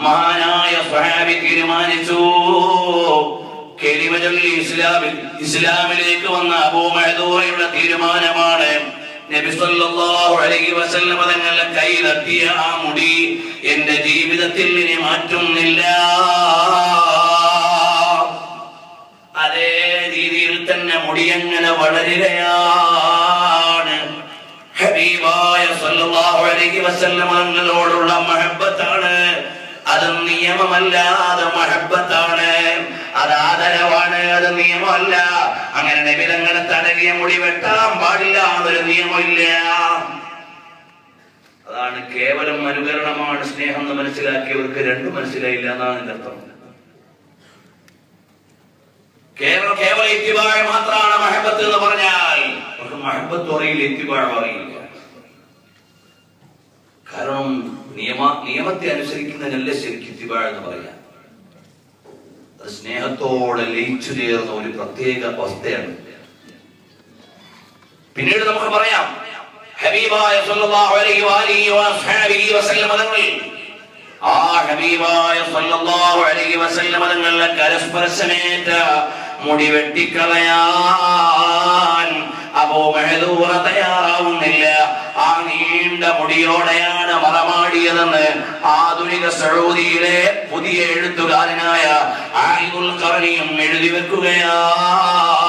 മഹാനായ സ്വഹാബി തീരുമാനിച്ചു, കലിമ ചൊല്ലി ഇസ്ലാമിലേക്ക് വന്ന അബൂ മഅ്ദൂറയുടെ തീരുമാനമാണ് നബി സല്ലല്ലാഹു അലൈഹി വസല്ലം തങ്ങളുടെ കൈ തട്ടിയ ആ മുടി എന്റെ ജീവിതത്തിൽ ഇനി മാറ്റുന്നില്ല. അതേ രീതിയിൽ തന്നെ മുടി അങ്ങനെ വളരുകയാണ്. ഹബീബായ സല്ലല്ലാഹു അലൈഹി വസല്ലം തങ്ങളോടുള്ള മഹബ്ബത്താണ്. അത് നിയമമല്ല, അത് മഹബ്ബത്താണ്, അത് ആദരവാണ്, അത് നിയമമല്ല. അങ്ങനെ നബി തങ്ങളെ തടവിയ മുടി വെട്ടാൻ പാടില്ല എന്നൊരു നിയമമില്ല. അതാണ് കേവലം അനുകരണമാണ് സ്നേഹം എന്ന് മനസ്സിലാക്കിയവർക്ക് രണ്ടും മനസ്സിലായില്ല എന്നാണ് എന്റെ അർത്ഥം. കേവല ഇത്തിബാഅ് മാത്രമാണ് മഹബ്ബത്ത് എന്ന് പറഞ്ഞാൽ മഹബ്ബത്ത് അറിയില്ല, ഇത്തിബാഅ് അറിയില്ല. കാരണം നിയമത്തെ അനുസരിക്കുന്നതിനല്ല ശരിക്കും ഇത്തിബാഅ് എന്ന് പറയാം. അത് സ്നേഹത്തോടെ ലയിച്ചു ചേർന്ന ഒരു പ്രത്യേക അവസ്ഥയാണ്. പിന്നീട് നമുക്ക് പറയാം, ഹബീബായ സല്ലല്ലാഹു അലൈഹി വസല്ലം തങ്ങൾ ആ ഹബീബായ സല്ലല്ലാഹു അലൈഹി വസല്ലം തങ്ങളുടെ കരസ്പർശമേറ്റ മുടി വെട്ടിക്കളയാൻ അബൂ മഅ്ദൂറ തയ്യാറാവുന്നില്ല. ആ നീണ്ട മുടിയോടെയാണ് മറമാടിയതെന്ന് ആധുനിക സൗദിയിലെ പുതിയ എഴുത്തുകാരനായ ആയിദുൽ ഖർനിയും എഴുതി വെക്കുകയാണ്.